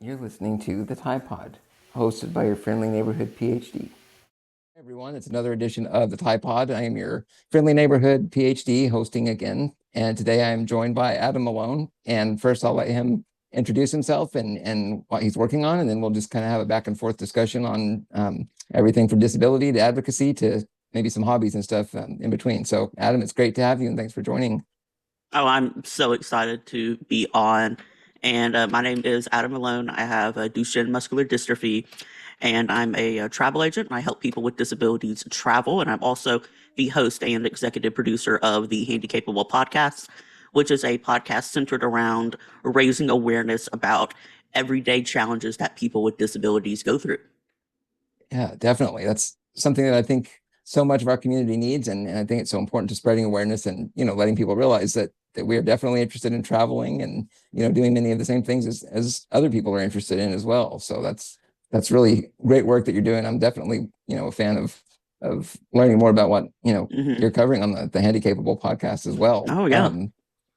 You're listening to The Tide Pod, hosted by your friendly neighborhood PhD. Hey everyone, it's another edition of The Tide Pod. I am your friendly neighborhood PhD hosting again, and today I am joined by Adam Malone. And first, I'll let him introduce himself and what he's working on, and then we'll just kind of have a back and forth discussion on everything from disability to advocacy to maybe some hobbies and stuff in between. So, Adam, it's great to have you, and thanks for joining. Oh, I'm so excited to be on. And my name is Adam Malone. I have Duchenne muscular dystrophy, and I'm a travel agent. I help people with disabilities travel, and I'm also the host and executive producer of the Handicapable podcast, which is a podcast centered around raising awareness about everyday challenges that people with disabilities go through. Yeah, definitely. That's something that I think so much of our community needs, and I think it's so important to spreading awareness and letting people realize that we are definitely interested in traveling and doing many of the same things as other people are interested in as well. So that's really great work that you're doing. I'm definitely a fan of learning more about what Hmm. you're covering on the Handicapable podcast as well. Oh, yeah,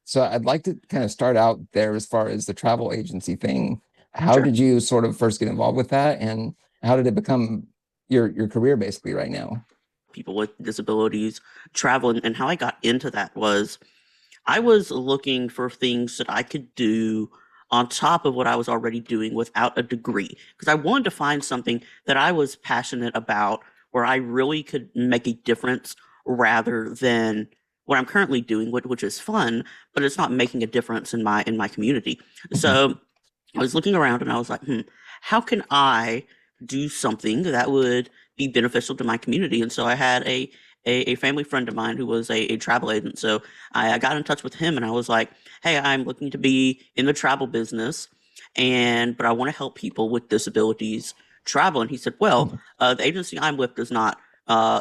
So I'd like to kind of start out there as far as the travel agency thing. How sure. did you sort of first get involved with that, and how did it become your career basically right now? People with disabilities traveling. And how I got into that was I was looking for things that I could do on top of what I was already doing without a degree, because I wanted to find something that I was passionate about where I really could make a difference rather than what I'm currently doing, which is fun, but it's not making a difference in my community. Mhm. So I was looking around and I was like, how can I do something that would be beneficial to my community? And so I had a family friend of mine who was a travel agent. So I got in touch with him and I was like, hey, I'm looking to be in the travel business, but I want to help people with disabilities travel. And he said, well, Mhm. the agency I'm with does not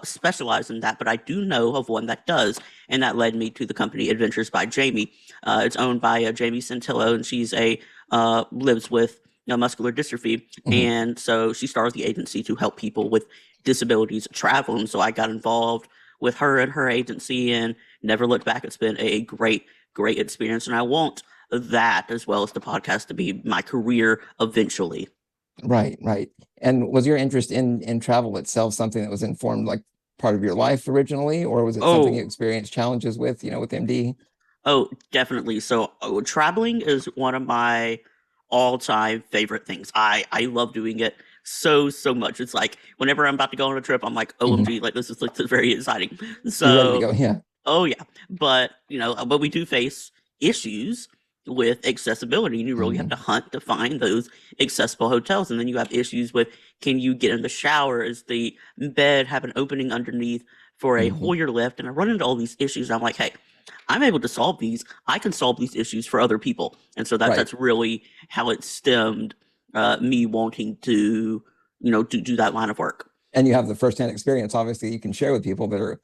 specialize in that, but I do know of one that does. And that led me to the company Adventures by Jamie. It's owned by Jamie Santillo, and she's a lives with muscular dystrophy. Mhm. And so she started the agency to help people with disabilities travel. And so I got involved with her and her agency and never looked back. It's been a great, great experience. And I want that as well as the podcast to be my career eventually. Right, right. And was your interest in travel itself something that was informed like part of your life originally, or was it something you Oh, experienced challenges with, with MD? oh, definitely. So traveling is one of my all-time favorite things. I love doing it so much. It's like whenever I'm about to go on a trip, I'm like, Mhm. OMG, like this is very exciting. You're ready to So go. Yeah. oh yeah, but but we do face issues with accessibility, and you really have to Mhm. hunt to find those accessible hotels. And then you have issues with, can you get in the shower? Is the bed have an opening underneath for a Mhm. Hoyer lift? And I run into all these issues. I'm like, hey, I'm able to solve these. I can solve these issues for other people, and so Right. that's really how it stemmed me wanting to do that line of work. And you have the firsthand experience, obviously, you can share with people that are,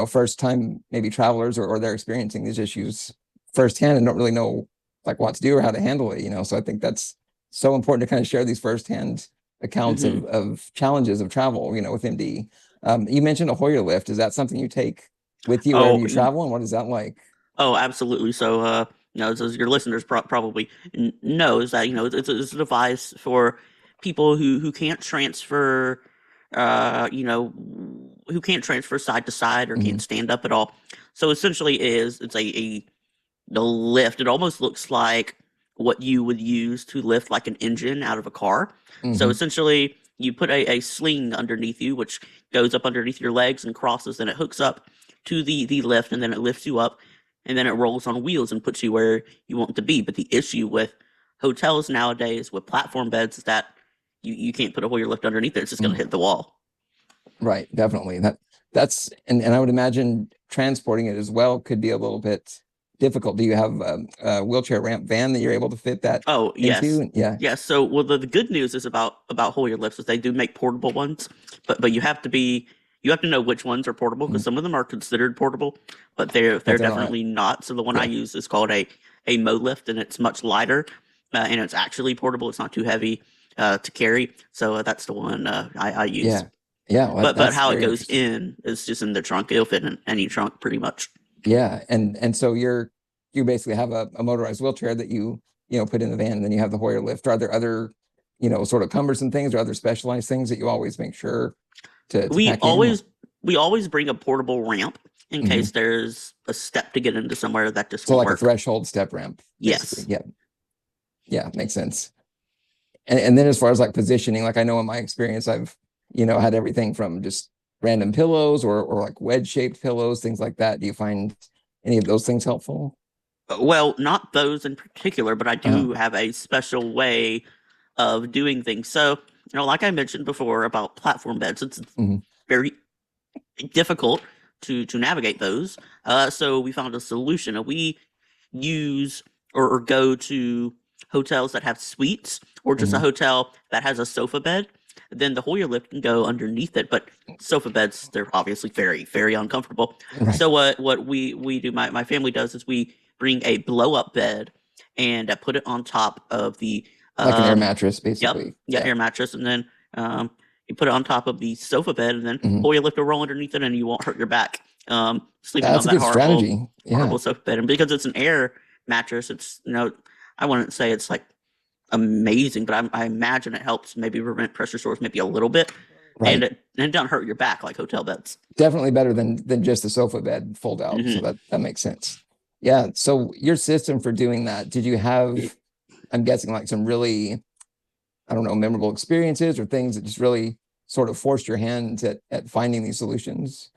first time maybe travelers, or they're experiencing these issues firsthand and don't really know like what to do or how to handle it. So I think that's so important to kind of share these firsthand accounts Hmm. of challenges of travel, with MD. You mentioned a Hoyer lift. Is that something you take with you wherever Oh, you travel? And what is that like? Oh, absolutely. So, as your listeners probably knows that it's a device for people who can't transfer, who can't transfer side to side or can't Mhm. stand up at all. So essentially, it's a lift. It almost looks like what you would use to lift like an engine out of a car. So Mhm. essentially, you put a sling underneath you, which goes up underneath your legs and crosses, and it hooks up to the lift, and then it lifts you up, and then it rolls on wheels and puts you where you want to be. But the issue with hotels nowadays with platform beds is that you can't put a Hoyer lift underneath it. It's just going to Mhm. hit the wall. Right, definitely. That's and I would imagine transporting it as well could be a little bit difficult. Do you have a wheelchair ramp van that you're able to fit that Oh, yes. into? Yeah. Yes. So, well, the good news is about Hoyer lifts is they do make portable ones, but you have to know which ones are portable, because Mhm. some of them are considered portable, but they're But they're not. definitely not. So the one I Yeah. use is called a Mo lift, and it's much lighter, and it's actually portable. It's not too heavy to carry. So that's the one I use. Yeah. Yeah. Well, But that's how it very goes interesting. in is just in the trunk. It'll fit in any trunk pretty much. Yeah. And so you basically have a motorized wheelchair that you put in the van, and then you have the Hoyer lift. Are there other sort of cumbersome things or other specialized things that you always make sure to We pack in? always bring a portable ramp in Mhm. case there's a step to get into somewhere that just So won't like a work. threshold step ramp, basically. Yes. Yeah. Yeah, makes sense. And then as far as like positioning, like I know in my experience, I've, had everything from just random pillows or like wedge shaped pillows, things like that. Do you find any of those things helpful? Well, not those in particular, but I Uh, do have a special way of doing things. So, like I mentioned before about platform beds, it's mhm, very difficult to navigate those. So we found a solution. We use or go to hotels that have suites or just a mhm. hotel that has a sofa bed. Then the Hoyer lift can go underneath it, but sofa beds they're obviously very very uncomfortable. Right. So what we do my family does is we bring a blow up bed and put it on top of the Like an air um mattress, yep, basically. yeah, Yeah. air mattress, and then you put it on top of the sofa bed, and then Mhm. Hoyer lift will roll underneath it, and you won't hurt your back. Sleeping That's on a that good horrible strategy. Yeah. sofa bed, and because it's an air mattress, it's I wouldn't say it's like amazing, but I imagine it helps maybe prevent pressure sores maybe a little bit, and Right. it doesn't hurt your back like hotel beds. Definitely better than just a sofa bed fold out. So Hmm. that makes sense. Yeah. So your system for doing that, did you have, I'm guessing like some really, I don't know, memorable experiences or things that just really sort of forced your hand at finding these solutions?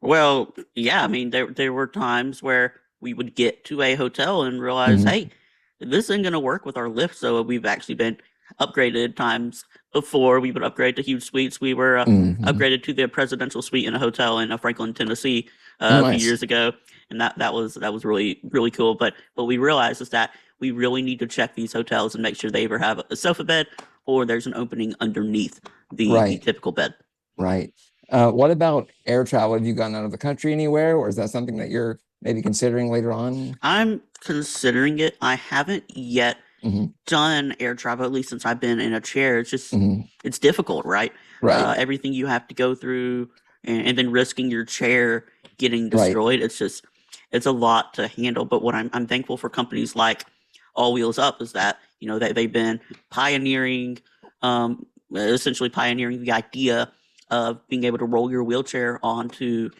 Well, yeah, I mean there were times where we would get to a hotel and realize, Hmm. hey, this isn't going to work with our lift. So we've actually been upgraded times before. We would upgrade to huge suites. We were Hmm. upgraded to the presidential suite in a hotel in Franklin, Tennessee, Oh, a few nice. years ago, and that was really really cool. But what we realized is that we really need to check these hotels and make sure they either have a sofa bed or there's an opening underneath the Right. typical bed. Right. What about air travel? Have you gone out of the country anywhere, or is that something that you're maybe considering later on? I'm considering it. I haven't yet Hmm. done air travel, at least since I've been in a chair. It's just Hmm. it's difficult, right? Right. Everything you have to go through, and then risking your chair getting Right. destroyed. It's a lot to handle. But what I'm thankful for companies like All Wheels Up is that they've been pioneering, essentially pioneering the idea of being able to roll your wheelchair onto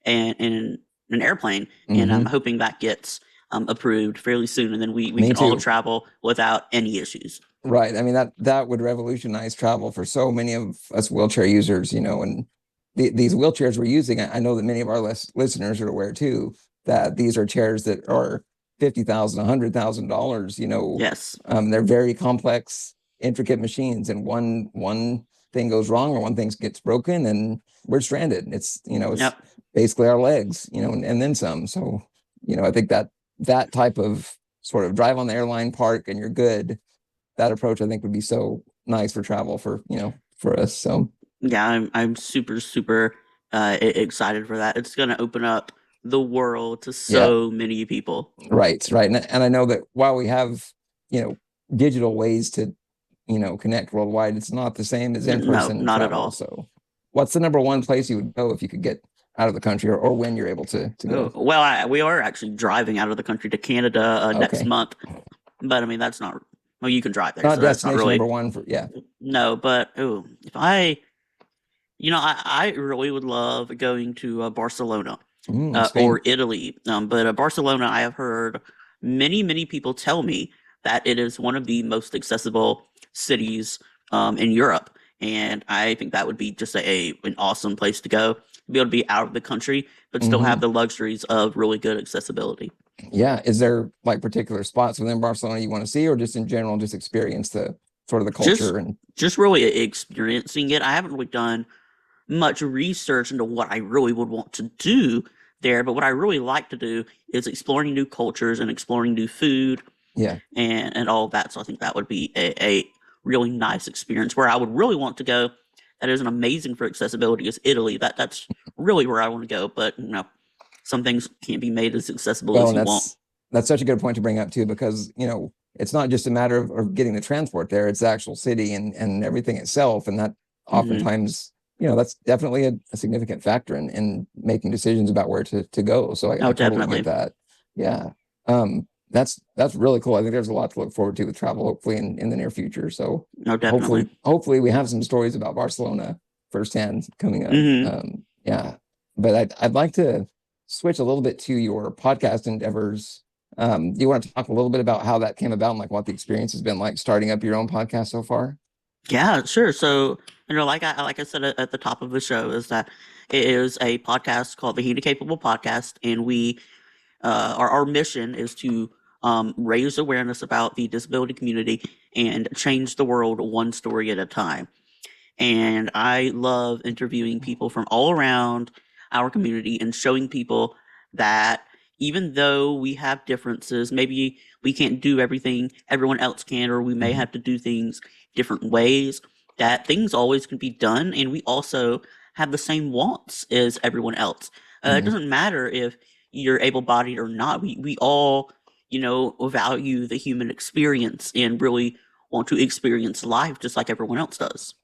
an airplane, and I'm Hmm. hoping that gets approved fairly soon, and then we Me can all too. travel without any issues. Right. I mean, that would revolutionize travel for so many of us wheelchair users, and these wheelchairs we're using, I know that many of our listeners are aware too, that these are chairs that are 50,000, $100,000, Yes. they're very complex, intricate machines, and one thing goes wrong or one thing gets broken and we're stranded. It's Yep. basically our legs, and then some. So, I think that type of sort of drive on the airline park and you're good, that approach I think would be so nice for travel for us. So Yeah, I'm super super excited for that. It's gonna open up the world to yeah, so many people. right. And I know that while we have, you know, digital ways to, connect worldwide, it's not the same as No, in-person not at travel. all. So what's the number one place you would go if you could get out of the country or when you're able to Oh, go? well, we are actually driving out of the country to Canada next Okay. month, but I mean that's not. Well, you can drive there, Not so that's not destination number really. one for yeah. No, but oh, if I really would love going to Barcelona or Spain. Italy. But Barcelona, I have heard many people tell me that it is one of the most accessible cities in Europe, and I think that would be just an awesome place to go. Be able to be out of the country, but still have Hmm. the luxuries of really good accessibility. Yeah. Is there like particular spots within Barcelona you want to see or just in general, just experience the sort of the Just culture and just really experiencing it. I haven't really done much research into what I really would want to do there, but what I really like to do is exploring new cultures and exploring new food yeah. and all of that. So I think that would be a really nice experience. Where I would really want to go, that isn't amazing for accessibility, is Italy. That's really where I want to go. But some things can't be made as accessible Well, as and you want. that's such a good point to bring up too, because it's not just a matter of getting the transport there; it's the actual city and everything itself, and that Hmm. oftentimes, that's definitely a significant factor in making decisions about where to go. So I Oh, totally get definitely. that. Yeah. Um, That's really cool. I think there's a lot to look forward to with travel, hopefully in the near future. So No, definitely. hopefully we have some stories about Barcelona firsthand coming up. Hmm. Yeah, but I'd like to switch a little bit to your podcast endeavors. Do you want to talk a little bit about how that came about and like what the experience has been like starting up your own podcast so far? Yeah, sure. So, like I said at the top of the show, is that it is a podcast called the Handicapable Podcast, and our mission is to raise awareness about the disability community and change the world one story at a time. And I love interviewing people from all around our community and showing people that even though we have differences, maybe we can't do everything everyone else can, or we may Mhm. have to do things different ways, that things always can be done. And we also have the same wants as everyone else. It Mhm. doesn't matter if you're able bodied or not. We all, value the human experience and really want to experience life just like everyone else does.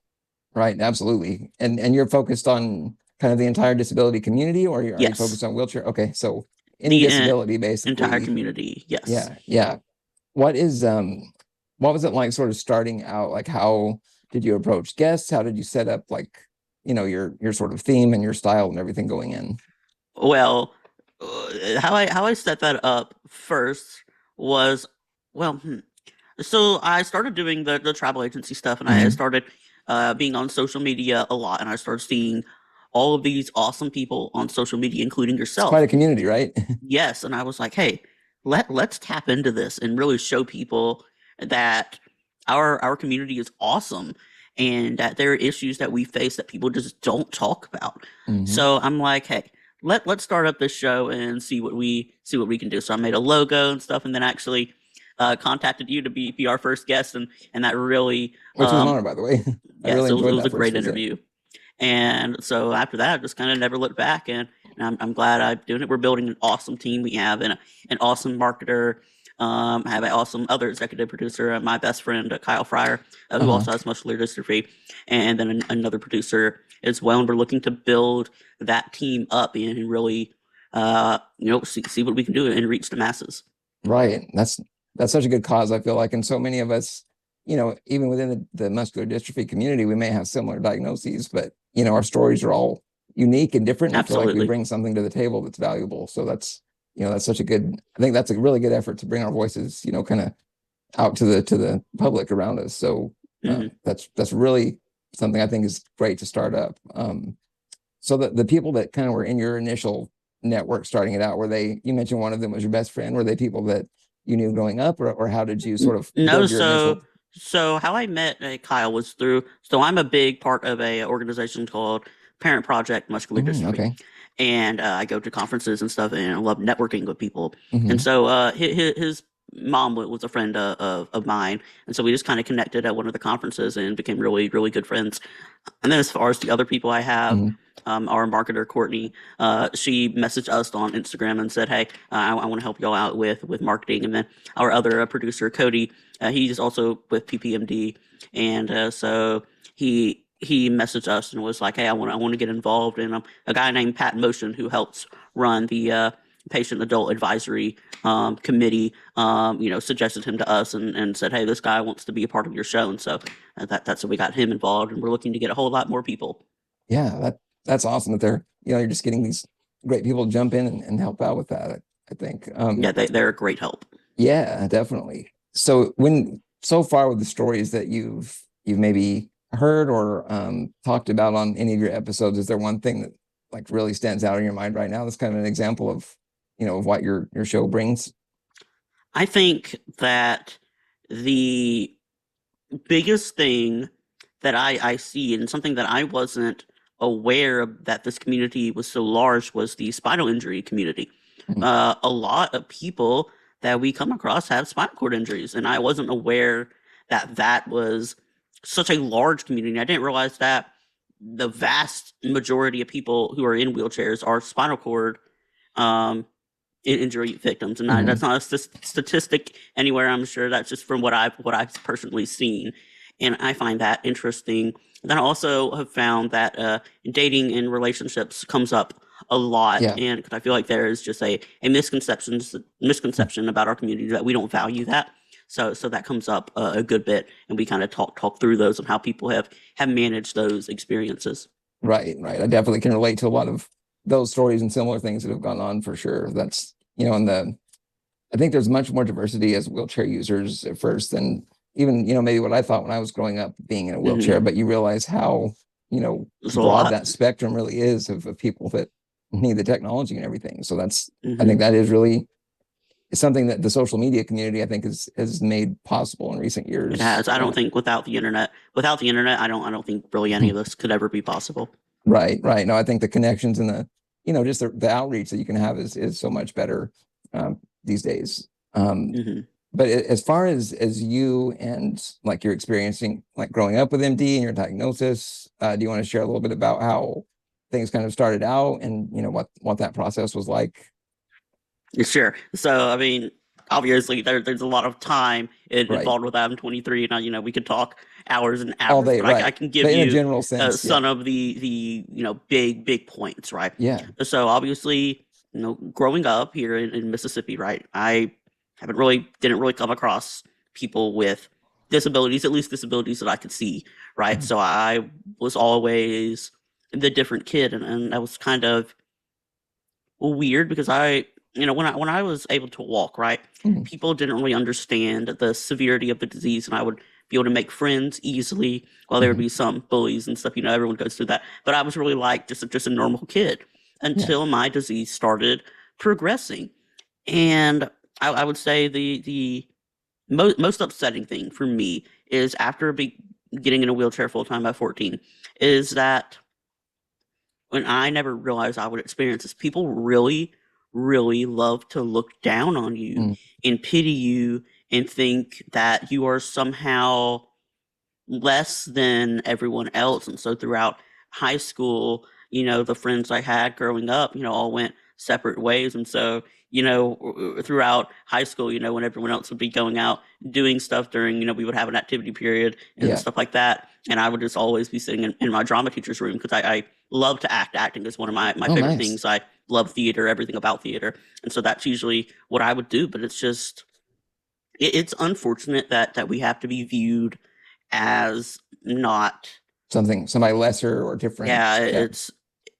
Right, absolutely. And you're focused on kind of the entire disability community, or are you Yes. focused on wheelchair? Okay, so any The disability, entire basically. community, yes. Yeah, yeah. What is what was it like sort of starting out? Like how did you approach guests? How did you set up like, your sort of theme and your style and everything going in? Well, how I set that up first was, well, so I started doing the travel agency stuff, and I Hmm. started being on social media a lot, and I started seeing all of these awesome people on social media, including It's quite yourself. a community, right? Yes, and I was like, hey, let's tap into this and really show people that our community is awesome and that there are issues that we face that people just don't talk about. Hmm. So I'm like, hey, let's start up this show and see what we can do. So I made a logo and stuff, and then actually contacted you to be our first guest, and that really Which was an honor, by the way. I yes, really it enjoyed was a that first great visit. interview. And so after that, I just kind of never looked back. And I'm glad I'm doing it. We're building an awesome team. We have an awesome marketer. I have an awesome other executive producer, my best friend, Kyle Fryer, who Uh-huh. also has muscular dystrophy, and then another producer as well. And we're looking to build that team up and really, see what we can do and reach the masses. Right. That's such a good cause, I feel like. And so many of us, even within the muscular dystrophy community, we may have similar diagnoses, but our stories are all unique and different. And I feel like we Absolutely. bring something to the table that's valuable. So that's such a good, I think that's a really good effort to bring our voices, kind of out to the public around us. So Hmm. that's really something I think is great to start up. So the people that kind of were in your initial network starting it out, were they, you mentioned one of them was your best friend, were they people that you knew growing up, or how did you sort of No, build your so initial? so how I met Kyle was through. So I'm a big part of a organization called Parent Project Muscular Mhm, Dystrophy, okay. and I go to conferences and stuff, and I love networking with people. And Hmm. so his mom was a friend of mine, and so we just kind of connected at one of the conferences and became really really good friends. And then as far as the other people I have, Hmm. our marketer Courtney, she messaged us on Instagram and said, "Hey, I want to help y'all out with marketing." And then our other producer Cody, he's also with PPMD, and so he messaged us and was like, "Hey, I want to get involved." And a guy named Pat Motion who helps run the patient adult advisory committee, suggested him to us and said, "Hey, this guy wants to be a part of your show." And so that's how we got him involved, and we're looking to get a whole lot more people. Yeah, that's awesome that you're just getting these great people to jump in and help out with that. I think. Yeah, they're a great help. Yeah, definitely. So so far with the stories that you've maybe heard or talked about on any of your episodes, is there one thing that like really stands out in your mind right now? That's kind of an example of of what your show brings. I think that the biggest thing that I see and something that I wasn't aware of that this community was so large was the spinal injury community. Mhm. A lot of people that we come across have spinal cord injuries, and I wasn't aware that that was such a large community. I didn't realize that the vast majority of people who are in wheelchairs are spinal cord um, injury victims, and that's Mhm. not a statistic anywhere. I'm sure that's just from what I've personally seen, and I find that interesting. Then I also have found that dating and relationships comes up a lot, Yeah. and because I feel like there is just a misconception about our community that we don't value that. So that comes up a good bit, and we kind of talk through those and how people have managed those experiences. Right, right. I definitely can relate to a lot of those stories and similar things that have gone on for sure. That's, and I think there's much more diversity as wheelchair users at first than even, maybe what I thought when I was growing up being in a Hmm. wheelchair, but you realize how, There's a broad lot. that spectrum really is of people that need the technology and everything. So I think Hmm. that is really something that the social media community, I think, has made possible in recent It years. has. I don't think without the internet, I don't think really any of this could ever be possible. Right, right. No, I think the connections and just the outreach that you can have is so much better these days. Hmm. But as far as you and like you're experiencing like growing up with MD and your diagnosis, do you want to share a little bit about how things kind of started out and what that process was like? Sure. So, I mean, obviously, there's a lot of time Right. involved with Adam 23, and we could talk hours and All hours, day, but I right. can give But in a you general sense, yeah. some of the big points, right? Yeah. So, obviously, growing up here in Mississippi, right, I didn't really come across people with disabilities, at least disabilities that I could see, right? Mhm. So, I was always the different kid, and that was kind of weird because when I was able to walk, right, Mhm. people didn't really understand the severity of the disease, and I would be able to make friends easily. While there would Mhm. be some bullies and stuff, everyone goes through that. But I was really like just a normal kid Yeah. until my disease started progressing, and I would say the most upsetting thing for me is after getting in a wheelchair full time by 14 is that when I never realized I would experience this, people really, really love to look down on you Mm. and pity you and think that you are somehow less than everyone else. And so throughout high school, the friends I had growing up, all went separate ways. And so, throughout high school, when everyone else would be going out doing stuff during, we would have an activity period and Yeah. stuff like that. And I would just always be sitting in my drama teacher's room because I love to act. Acting is one of my Oh, favorite nice. things. I love theater, everything about theater. And so that's usually what I would do. But it's just, it's unfortunate that we have to be viewed as not. Somebody lesser or different. Yeah, Yeah.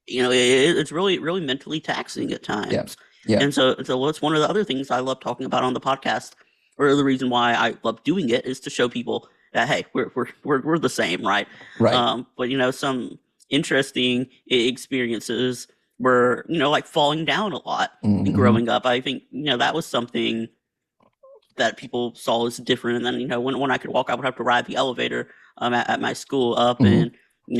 it's really really mentally taxing at Yeah. times. Yeah. And so what's one of the other things I love talking about on the podcast, or the reason why I love doing it, is to show people that, hey, we're the same, right? Right. But some interesting experiences were, like falling down a lot and Hmm. growing up. I think that was something that people saw as different. And then, when I could walk, I would have to ride the elevator at my school up, Hmm. and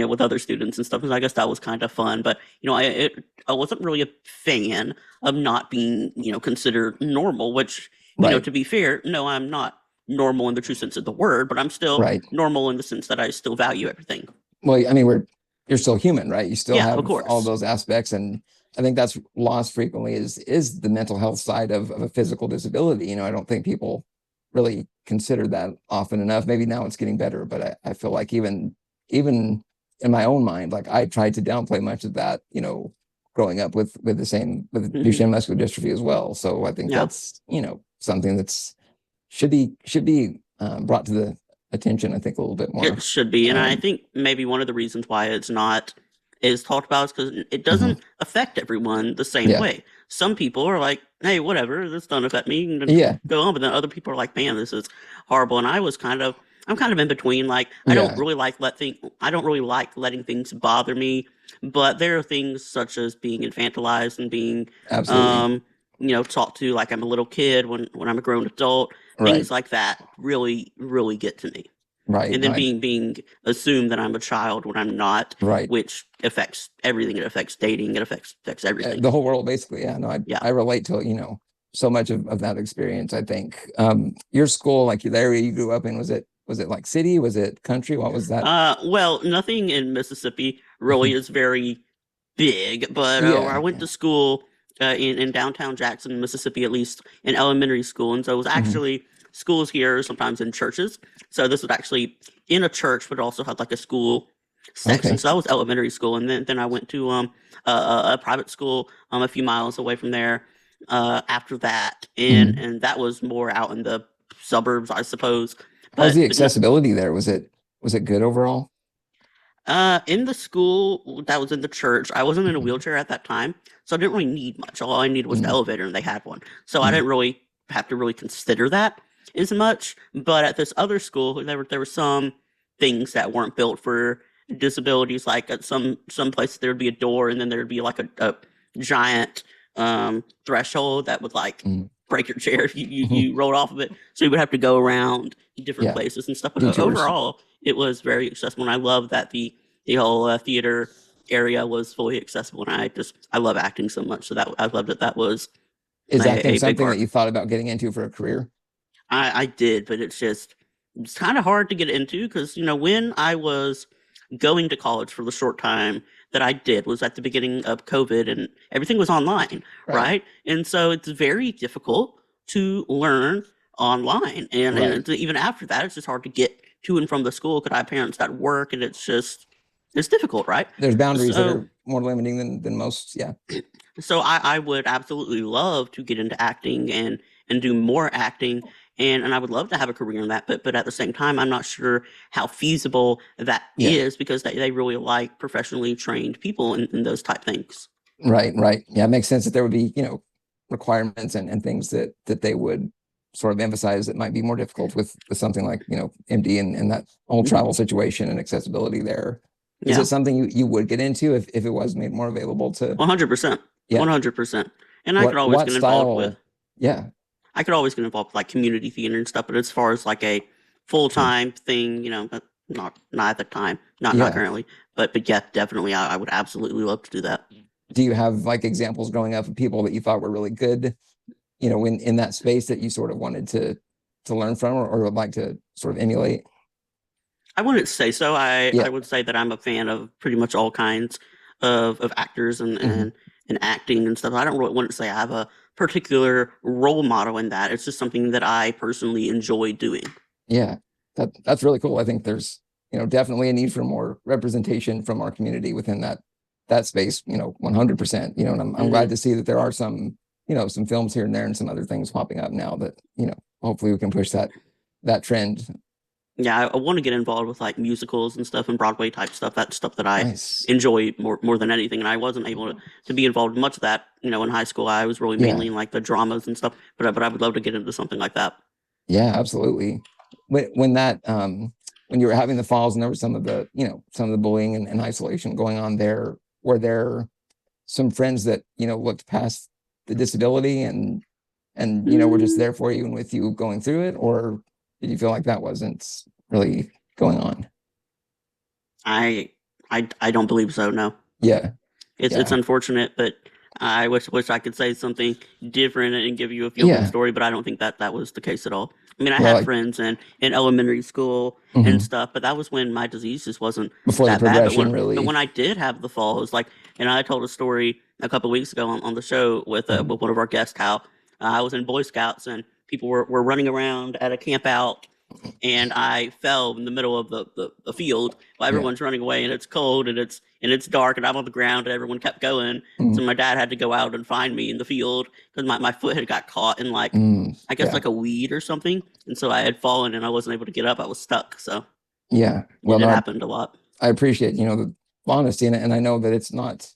with other students and stuff. And I guess that was kind of fun. But I wasn't really a fan of not being considered normal. Which, Right. to be fair, no, I'm not normal in the true sense of the word, but I'm still Right. normal in the sense that I still value everything. Well, I mean, you're still human, right? You still Yeah, of have all course. those aspects, and I think that's lost frequently is the mental health side of a physical disability. I don't think people really consider that often enough. Maybe now it's getting better, but I feel like even in my own mind, like I tried to downplay much of that, growing up with the same with Hmm. Duchenne muscular dystrophy as well. So I think Yeah. that's something that's should be brought to the attention. I think a little bit It more. should be, and I Um, think maybe one of the reasons why it's not is talked about is because it mhm. doesn't affect everyone the same Yeah. way. Some people are like, "Hey, whatever, this doesn't affect me," and then Yeah. go on. But then other people are like, "Man, this is horrible." And I'm kind of in between. Like, Yeah. I don't really like letting things bother me. But there are things such as being infantilized and being, Absolutely. um, talked to like I'm a little kid when I'm a grown adult. Right. Things like that really, really get to me, Right. and No, then being assumed that I'm a child when I'm not, right. which affects everything. It affects dating. It affects everything. The whole world basically. Yeah. No, Yeah. I relate to, so much of that experience, I think. Your school, like the area you grew up in, was it like city? Was it country? What was that? Well, nothing in Mississippi really is very big, but I Yeah. went Yeah. to school in downtown Jackson, Mississippi, at least in elementary school, and so it was Hmm. actually schools here sometimes in churches. So this was actually in a church, but it also had like a school section. Okay. So that was elementary school, and then I went to a private school a few miles away from there after that, Mhm. and that was more out in the suburbs, I suppose. How's the But no, accessibility there? Was it good overall? in the school that was in the church, I wasn't in a Mhm. wheelchair at that time, so I didn't really need much. All I needed was the Mhm. elevator, and they had one. So I Mhm. didn't really have to really consider that as much. But at this other school, there were some things that weren't built for disabilities. Like at some places there would be a door, and then there would be like a giant threshold that would like Mhm. break your chair if Mhm. you rolled off of it. So you would have to go around different Yeah, places and stuff. But detours. overall, it was very accessible, and I love that the whole theater area was fully accessible. And I love acting so much, so that I loved that that was Is acting a big something that part. you thought about getting into for a career? I did, but it's kind of hard to get into because when I was going to college for the short time that I did was at the beginning of COVID and everything was online, Right. right? And so it's very difficult to learn online, and Right. it's, even after that, it's just hard to get to and from the school because I have parents that work, and it's difficult, right? There's boundaries that So are more limiting than most. Yeah. so I would absolutely love to get into acting and do more acting, and I would love to have a career in that, but at the same time I'm not sure how feasible that Yeah. is because they really like professionally trained people in those type things. Right. Right. Yeah. It makes sense that there would be, requirements and things that they would sort of emphasize that might be more difficult with something like, MD and that whole Hmm. travel situation and accessibility there. Is it Yeah, something you would get into if it was made more available to, 100%, yeah. 100%. And I could What always what get involved with style? Yeah. I could always get involved with like community theater and stuff, but as far as like a Sure. full-time thing, not at the time, not Yeah. currently, but yeah, definitely I would absolutely love to do that. Do you have like examples growing up of people that you thought were really good, in that space that you sort of wanted to learn from or would like to sort of emulate? I wouldn't say so. I Yeah. would say that I'm a fan of pretty much all kinds of actors Mhm. and acting and stuff. I don't really wouldn't say I have a particular role model in that. It's just something that I personally enjoy doing. Yeah. That's really cool. I think there's, definitely a need for more representation from our community within that space, 100%, and I'm glad Hmm. to see that there are some films here and there and some other things popping up now that, hopefully we can push that trend. Yeah, I want to get involved with like musicals and stuff and Broadway type stuff. That's stuff that I Nice. enjoy more than anything. And I wasn't able to be involved in much of that. In high school, I was really mainly Yeah. in like the dramas and stuff. But I would love to get into something like that. Yeah, absolutely. When you were having the falls and there was some of the bullying and isolation going on there, were there some friends that, looked past the disability and were just Mm, there for you and with you going through it, or did you feel like that wasn't really going on? I I don't believe so. No. Yeah, It's yeah, unfortunate, but I wish I could say something different and give you a feel good yeah. story, but I don't think that was the case at all. I mean, I Well, had like, friends in elementary school and mhm. stuff, but that was when my disease just wasn't Before the that bad. progression But really. when I did have the falls, like, and I told a story a couple of weeks ago on the show Mhm. with one of our guests, how I was in Boy Scouts and people were running around at a camp out and I fell in the middle of the field while Yeah. everyone's running away and it's cold and it's dark and I'm on the ground and everyone kept going. So Mhm. my dad had to go out and find me in the field because my foot had got caught in like I guess Yeah, like a weed or something. And so I had fallen and I wasn't able to get up. I was stuck. So yeah. Well, it no, happened a lot. I appreciate, the honesty and I know that it's not.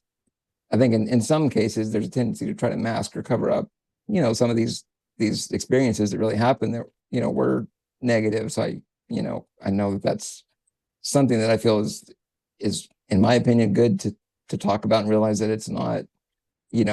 I think in some cases there's a tendency to try to mask or cover up, some of these experiences that really happen that, were negative. So I know that that's something that I feel is in my opinion good to talk about and realize that it's not, we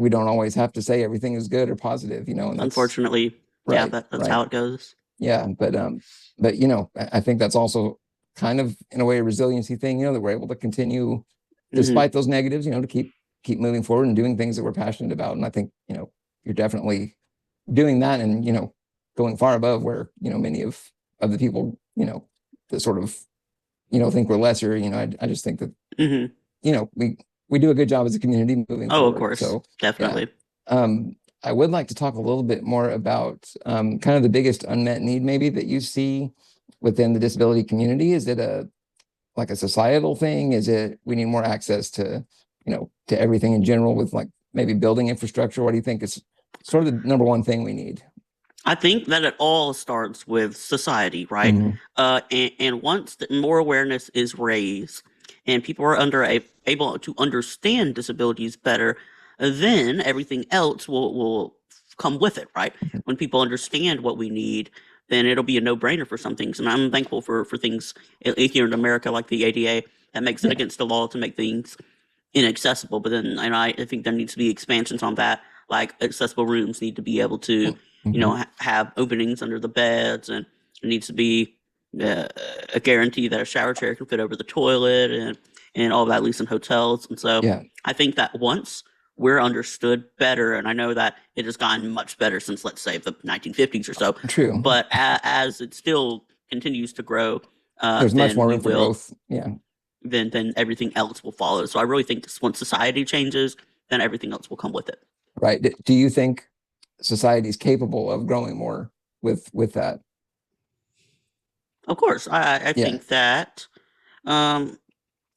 don't always have to say everything is good or positive, and that's Unfortunately, yeah, right, that's right. how it goes. Yeah, but I think that's also kind of in a way a resiliency thing, that we're able to continue Hmm. despite those negatives, to keep moving forward and doing things that we're passionate about. And I think, you're definitely doing that and, going far above where, many of the people, that sort of, think we're lesser, I just think that, Hmm. we do a good job as a community moving Oh, of forward. course. So yeah. Definitely. Um, I would like to talk a little bit more about kind of the biggest unmet need maybe that you see within the disability community. Is it like a societal thing? Is it we need more access to, to everything in general with like maybe building infrastructure? What do you think is sort of the number one thing we need? I think that it all starts with society, right? Hmm. And once more awareness is raised and people are able to understand disabilities better, then everything else will come with it, right? When people understand what we need, then it'll be a no-brainer for some things. And I'm thankful for things here in America like the ADA that makes it Yeah. against the law to make things inaccessible. But then, and I think there needs to be expansions on that. Like accessible rooms need to be able to, Hmm. have openings under the beds, and it needs to be a guarantee that a shower chair can fit over the toilet, and all that, at least in hotels. And so, Yeah. I think that once we're understood better, and I know that it has gotten much better since, let's say, the 1950s or so, True. but as it still continues to grow, There's much then more we room for will growth. Yeah. then everything else will follow. So I really think this, once society changes, then everything else will come with it. Right. Do you think society is capable of growing more with that? Of course, I Yeah. think that um,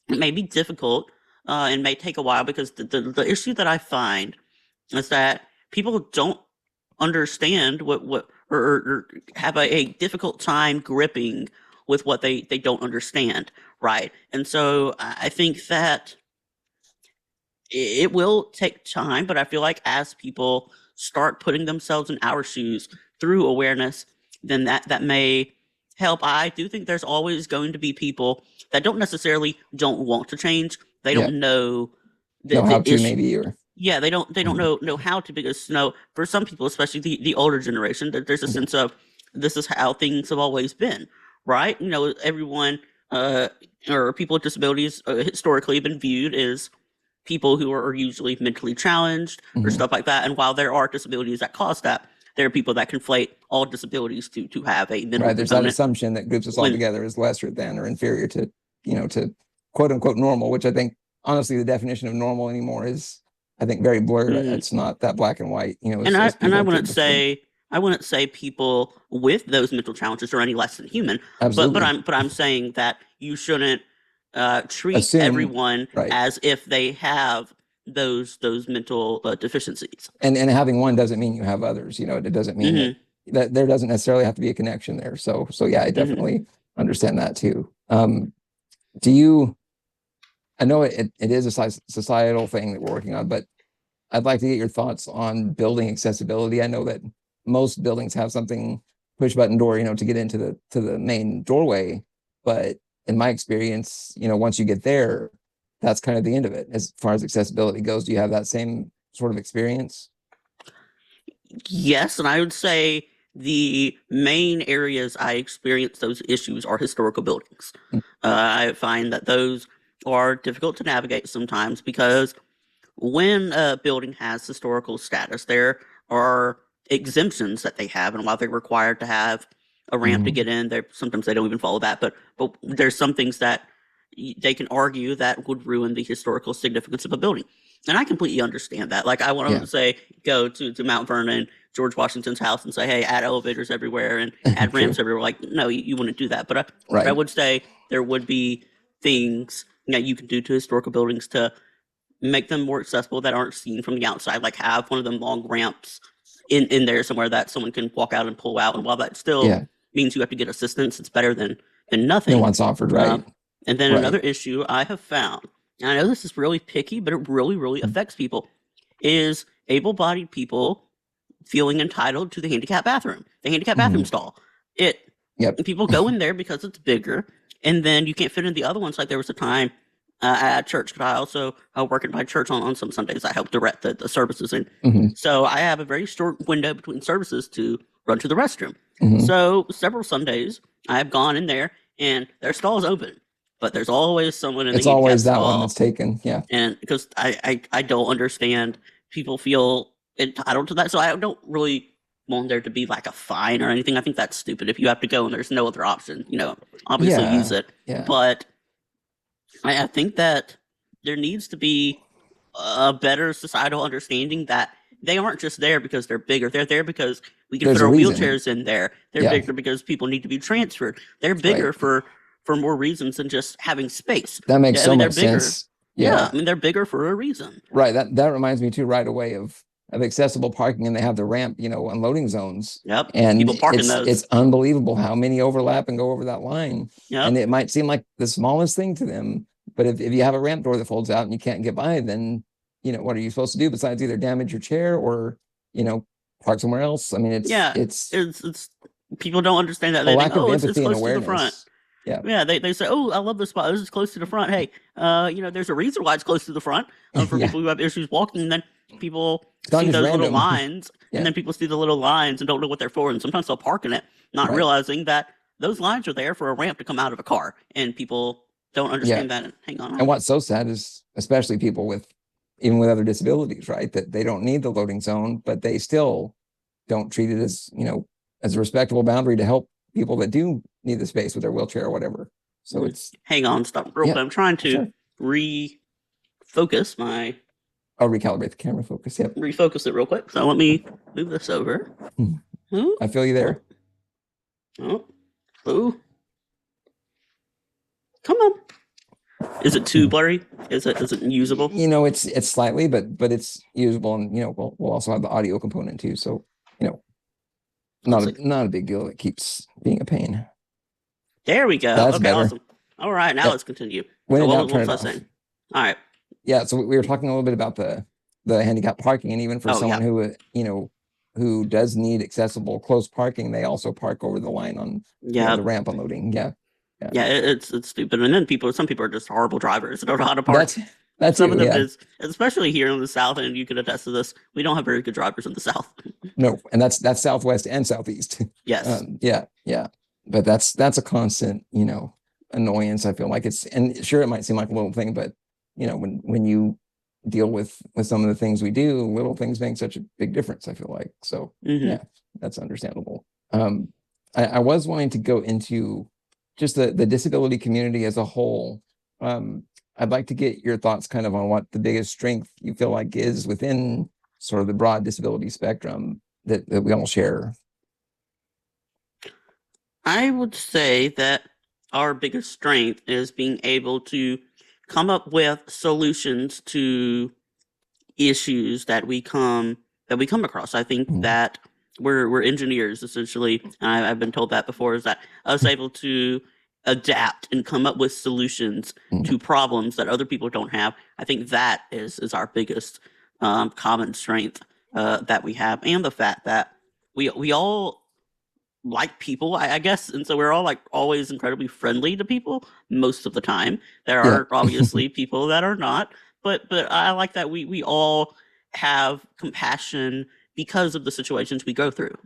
it may be difficult and may take a while, because the issue that I find is that people don't understand what or have a difficult time gripping with what they don't understand, right? And so I think that it will take time, but I feel like as people start putting themselves in our shoes through awareness, then that may help. I do think there's always going to be people that don't necessarily don't want to change. They Yeah. don't know Know how the to issue. maybe or Yeah, they don't Mhm. know how to, because for some people, especially the older generation, that there's a Yeah. sense of this is how things have always been, right? Everyone uh or people with disabilities historically have been viewed as people who are usually mentally challenged or Mhm. stuff like that. And while there are disabilities that cause that, there are people that conflate all disabilities to have a mental Right. There's that component. assumption that groups us all When together as lesser than or inferior to, to quote unquote normal, which I think honestly the definition of normal anymore is I think very blurred. mhm. It's not that black and white, and I as and people I have wouldn't did before. say I wouldn't say people with those mental challenges are any less than human, but Absolutely. I'm saying that you shouldn't treat Assume everyone right. as if they have those mental deficiencies. And having one doesn't mean you have others. It doesn't mean that Hmm. there doesn't necessarily have to be a connection there. So yeah, I Hmm. definitely understand that too. Do you I know it is a societal thing that we're working on, but I'd like to get your thoughts on building accessibility. I know that most buildings have something push button door, to get into the main doorway. But in my experience, once you get there, that's kind of the end of it as far as accessibility goes. Do you have that same sort of experience? Yes, and I would say the main areas I experience those issues are historical buildings. Mm. I find that those are difficult to navigate sometimes, because when a building has historical status, there are exemptions that they have, and while they're required to have a ramp to Mhm. get in, there sometimes they don't even follow that. But there's some things that they can argue that would ruin the historical significance of a building, and I completely understand that. Like I want Yeah. to say, go to Mount Vernon, George Washington's house, and say, hey, add elevators everywhere and add True. ramps everywhere. Like no, you wouldn't do that. But I Right. would say there would be things that you can do to historical buildings to make them more accessible that aren't seen from the outside. Like have one of them long ramps in there somewhere that someone can walk out and pull out. And while that still Yeah. means you have to get assistance, it's better than No nothing. one's offered. Um, Right. and then Right. another issue I have found, and I know this is really picky, but it really affects people, is able-bodied people feeling entitled to the handicap bathroom, the handicap bathroom Mhm. stall. It Yep. People go in there because it's bigger, and then you can't fit in the other ones. Like there was a time at church, because I also work at my church on some Sundays. I help direct the services, and Hmm. so I have a very short window between services to run to the restroom. Hmm. So several Sundays I have gone in there, and their stall is open, but there's always someone in the It's handicap always that one that's stall, taken. Yeah. and because I don't understand, people feel entitled to that, so I don't really want there to be like a fine or anything. I think that's stupid. If you have to go and there's no other option, obviously use Yeah. it. Yeah. But I think that there needs to be a better societal understanding that they aren't just there because they're bigger. They're there because we can There's fit a our reason. wheelchairs in there. They're Yeah. bigger because people need to be transferred. They're Right. bigger for for more reasons than just having space. That makes I so mean, they're much bigger. sense. Yeah, Yeah. I mean, they're bigger for a reason. Right. That reminds me too right away of accessible parking, and they have the ramp, unloading zones. Yep, And people parking it's those. unbelievable how many overlap and go over that line. And Yep. it might seem like the smallest thing to them, but if you have a ramp door that folds out and you can't get by, then what are you supposed to do besides either damage your chair or, park somewhere else? I mean, Yeah, it's it's people don't understand that. a They think, lack of oh, it's empathy and close to the front. awareness. Yeah. Yeah, they say, oh, I love this spot. This is close to the front. Hey, there's a reason why it's close to the front. For Yeah. people who have issues walking, and then people It's not see just those little random. lines, Yeah. and then people see the little lines and don't know what they're for, and sometimes they'll park in it, not Right. realizing that those lines are there for a ramp to come out of a car, and people don't understand that. And hang on. And what's so sad is, especially people even with other disabilities, right? That they don't need the loading zone, but they still don't treat it as a respectable boundary to help people that do need the space with their wheelchair or whatever. So it's hang on, stop real quick. I'm trying to sure. refocus my. I'll recalibrate the camera focus. Yep. Refocus it real quick. So let me move this over. I feel you there. Oh. Come on. Is it too blurry? Is it usable? It's slightly, but it's usable, and we'll also have the audio component too. So not a big deal. It keeps being a pain. There we go. That's okay, better. Awesome. All right, now let's continue. When so what was I saying? All right. Yeah, so we were talking a little bit about the handicap parking, and even for someone who does need accessible close parking, they also park over the line on the ramp unloading. Yeah, it's stupid. And then some people are just horrible drivers. They don't know how to park. That's some of them is, especially here in the South, and you can attest to this. We don't have very good drivers in the South. No, and that's Southwest and Southeast. Yes. Yeah. But that's a constant, annoyance. I feel like and sure, it might seem like a little thing, but when you deal with some of the things we do, little things make such a big difference, I feel like. So yeah, that's understandable. I was wanting to go into just the disability community as a whole. I'd like to get your thoughts kind of on what the biggest strength you feel like is within sort of the broad disability spectrum that we all share. I would say that our biggest strength is being able to come up with solutions to issues that we come across. I think that we're engineers essentially, and I've been told that before, is that us able to adapt and come up with solutions to problems that other people don't have. I think that is our biggest common strength that we have, and the fact that we all like people, I guess, and so we're all like always incredibly friendly to people most of the time. There are obviously people that are not, but I like that we all have compassion because of the situations we go through.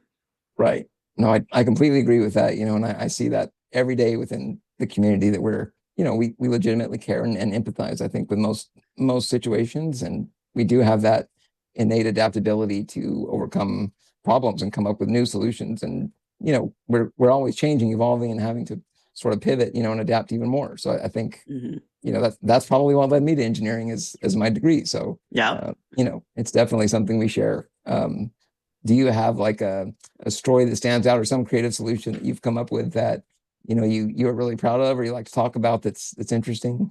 Right. No, I completely agree with that. And I see that every day within the community that we're, we legitimately care and empathize, I think, with most situations. And we do have that innate adaptability to overcome problems and come up with new solutions. And, we're always changing, evolving, and having to sort of pivot, and adapt even more. So I think, that's probably what led me to engineering as my degree. So, it's definitely something we share. Do you have like a story that stands out or some creative solution that you've come up with that, you're really proud of, or you like to talk about that's interesting?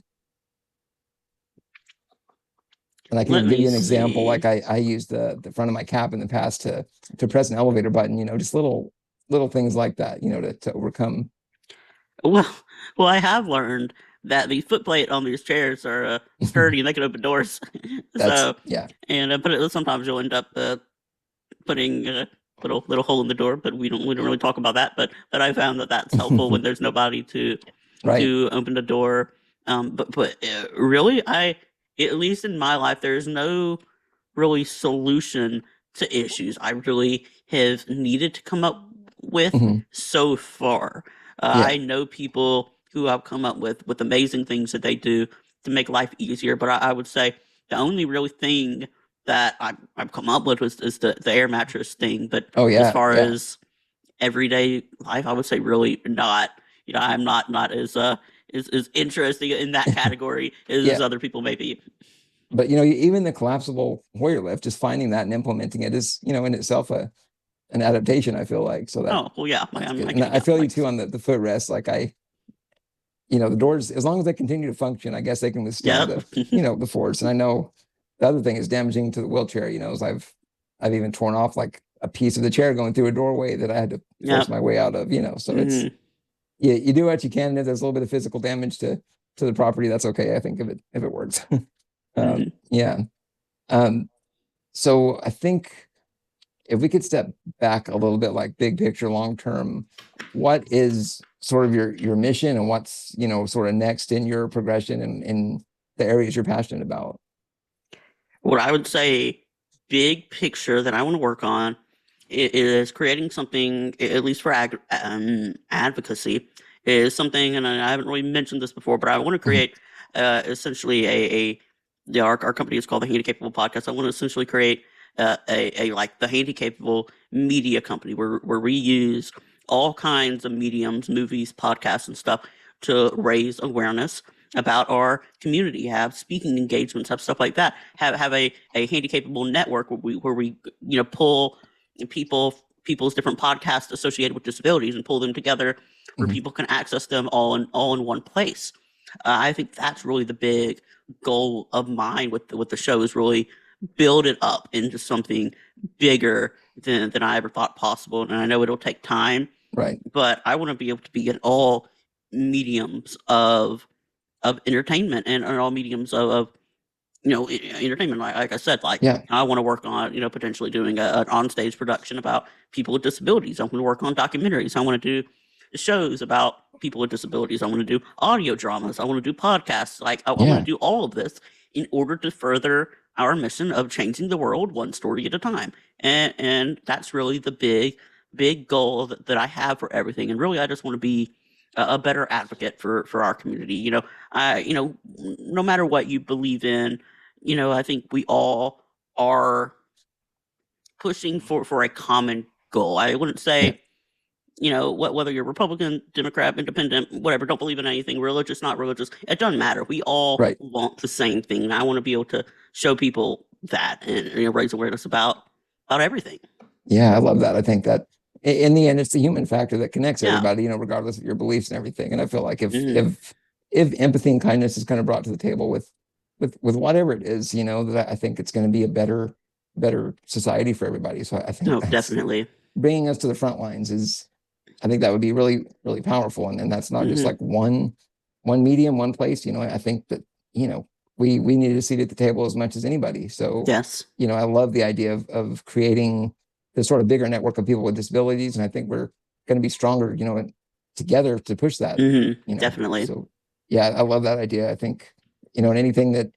And I can give you an example. Like I used the front of my cap in the past to press an elevator button, just little things like that, to overcome. Well, I have learned that the footplate on these chairs are sturdy and they can open doors. So yeah. And but sometimes you'll end up putting a little hole in the door, but we don't really talk about that. But I found that that's helpful when there's nobody to open the door. But really, at least in my life, there's no really solution to issues I really have needed to come up with so far. I know people who have come up with amazing things that they do to make life easier, but I would say the only really thing that I've come up with is the air mattress thing. But as far as everyday life, I would say really not. I'm not as interesting in that category as other people may be. But even the collapsible Hoyer lift, just finding that and implementing it is, in itself an adaptation, I feel like. So that I feel you too on the footrest. Like the doors, as long as they continue to function, I guess they can withstand Yep. the force. And I know the other thing is damaging to the wheelchair, is I've even torn off like a piece of the chair going through a doorway that I had to force Yep. my way out of, so it's, Hmm. you do what you can. And if there's a little bit of physical damage to the property, that's okay. I think if it works. Hmm. Yeah. Um, so I think if we could step back a little bit, like big picture, long term, what is sort of your mission and what's, sort of next in your progression and in the areas you're passionate about? What I would say, big picture that I want to work on is creating something, at least for advocacy, is something, and I haven't really mentioned this before, but I want to create essentially our company is called the Handicapable Podcast. I want to essentially create a like the Handicapable media company where we use all kinds of mediums, movies, podcasts, and stuff to raise awareness about our community, have speaking engagements, have stuff like that, have a handicapable network where we pull people's different podcasts associated with disabilities and pull them together where Mhm. people can access them all in one place. I think that's really the big goal of mine with the show, is really build it up into something bigger than I ever thought possible. And I know it'll take time, Right. but I want to be able to be in all mediums of entertainment and all mediums of entertainment. Like I said, like Yeah. I want to work on potentially doing an onstage production about people with disabilities. I want to work on documentaries. I want to do shows about people with disabilities. I want to do audio dramas. I want to do podcasts. Like I want to Yeah. do all of this in order to further our mission of changing the world one story at a time. And that's really the big goal that I have for everything. And really, I just want to be a better advocate for our community. No matter what you believe in, I think we all are pushing for a common goal. I wouldn't Yeah. say, whether you're Republican, Democrat, Independent, whatever, don't believe in anything, religious, not religious, it doesn't matter. We all Right. want the same thing. And I want to be able to show people that and raise awareness about everything. Yeah. I love that. I think that in the end, it's the human factor that connects Yeah. everybody, regardless of your beliefs and everything. And I feel like if Hmm. if empathy and kindness is kind of brought to the table with whatever it is, that I think it's going to be a better society for everybody. So I think No, that's definitely. bringing us to the front lines is, I think that would be really, really powerful. And that's not just Hmm. like one medium, one place. I think that, we need a seat at the table as much as anybody. So, Yes. I love the idea of creating this sort of bigger network of people with disabilities. And I think we're going to be stronger, together to push that, Hmm. Definitely. So yeah, I love that idea. I think, and anything that,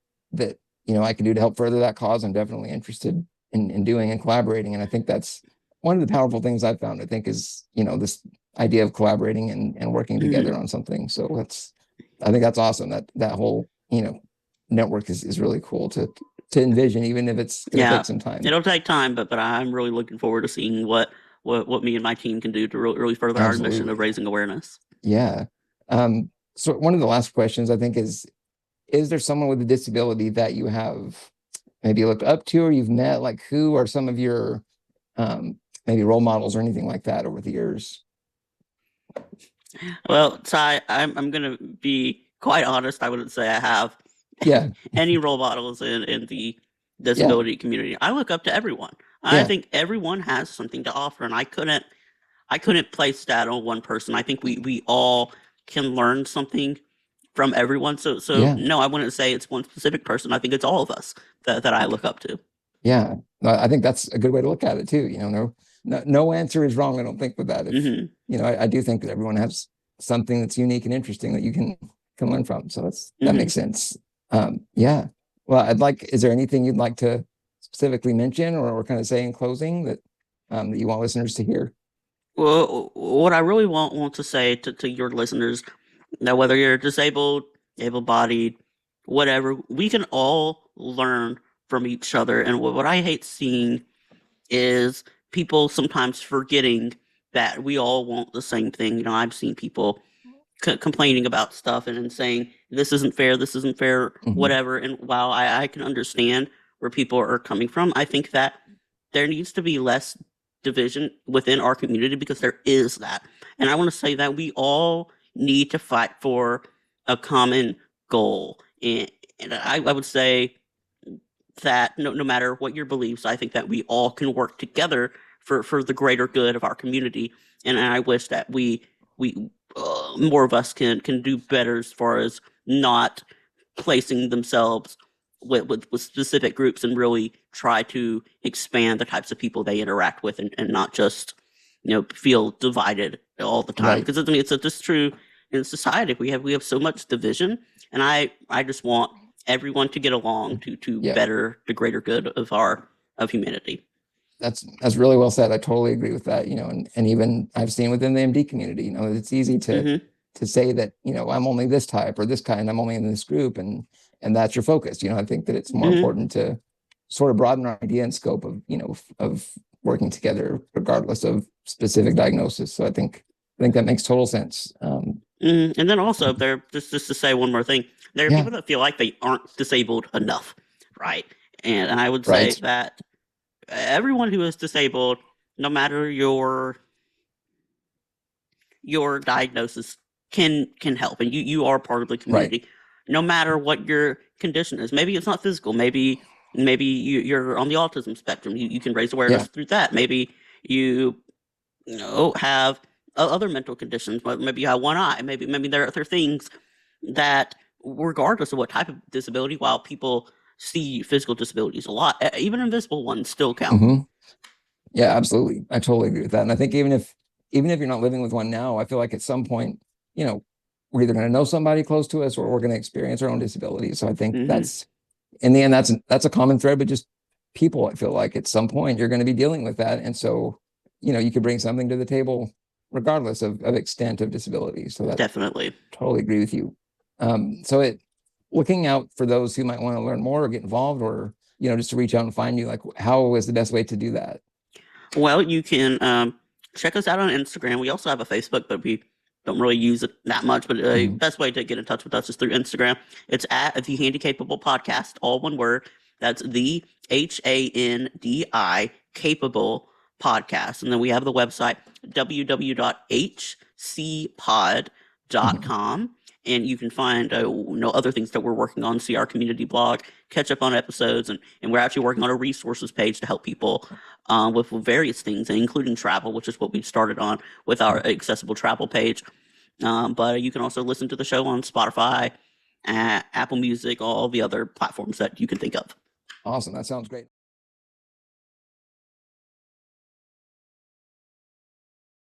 I can do to help further that cause, I'm definitely interested in doing and collaborating. And I think that's one of the powerful things I've found, I think, is, this idea of collaborating and working Hmm. together on something. So I think that's awesome. That whole, network is really cool to envision, even if it's going to Yeah, take some time. it'll take time, but I'm really looking forward to seeing what me and my team can do to really further our mission of Absolutely. raising awareness. Yeah. So one of the last questions I think is there someone with a disability that you have maybe looked up to or you've met? Like who are some of your maybe role models or anything like that over the years? Well, Ty, I'm gonna be quite honest. I wouldn't say I have Yeah. any role models in the Yeah. disability community. I look up to everyone. I Yeah. think everyone has something to offer, and I couldn't place that on one person. I think we all can learn something from everyone. So Yeah. no, I wouldn't say it's one specific person. I think it's all of us that I look up to. Yeah. I think that's a good way to look at it too. No answer is wrong, I don't think, with that. If, Hmm. I do think that everyone has something that's unique and interesting that you can learn from. So that Hmm. makes sense. Yeah. Well, is there anything you'd like to specifically mention or kind of say in closing that you want listeners to hear? Well, what I really want to say to your listeners, that whether you're disabled, able-bodied, whatever, we can all learn from each other. And what I hate seeing is people sometimes forgetting that we all want the same thing. I've seen people complaining about stuff and saying this isn't fair, Hmm. whatever. And while I can understand where people are coming from, I think that there needs to be less division within our community, because there is that. And I want to say that we all need to fight for a common goal. And I would say that no matter what your beliefs, I think that we all can work together for the greater good of our community. And I wish that we more of us can do better as far as not placing themselves with specific groups and really try to expand the types of people they interact with and not just feel divided all the time, Right. because I mean it's just true in society. We have so much division, and I just want everyone to get along to Yeah. better the greater good of humanity. That's really well said. I totally agree with that. And even I've seen within the MD community, it's easy Mm-hmm. to say that, I'm only this type or this kind, I'm only in this group, and that's your focus. I think that it's more Mm-hmm. important to sort of broaden our idea and scope of, of working together regardless of specific diagnosis. So I think that makes total sense. Mm-hmm. And then also there just to say one more thing, there are Yeah, people that feel like they aren't disabled enough, right? And I would say right. that everyone who is disabled, no matter your diagnosis, can help, and you are part of the Right. community, no matter what your condition is. Maybe it's not physical. Maybe you're on the autism spectrum. You can raise Yeah. awareness through that. Maybe you have other mental conditions. Maybe you have one eye. Maybe there are other things that, regardless of what type of disability, while people see physical disabilities a lot, even invisible ones still count. Hmm. Yeah, absolutely. I totally agree with that. And I think even if you're not living with one now, I feel like at some point, we're either going to know somebody close to us or we're going to experience our own disability. So I think Hmm. that's in the end, that's a common thread, but just people, I feel like at some point you're going to be dealing with that. And so, you could bring something to the table regardless of extent of disability. So that Definitely. totally agree with you. So looking out for those who might want to learn more or get involved or, just to reach out and find you, like how is the best way to do that? Well, you can check us out on Instagram. We also have a Facebook, but we don't really use it that much. But the Mhm. best way to get in touch with us is through Instagram. It's at the Handicapable Podcast, all one word. That's the HANDI Capable Podcast. And then we have the website Mhm. www.hcpod.com. And you can find other things that we're working on, see our community blog, catch up on episodes, and we're actually working on a resources page to help people with various things, including travel, which is what we started on with our accessible travel page. But you can also listen to the show on Spotify, Apple Music, all the other platforms that you can think of. Awesome. That sounds great.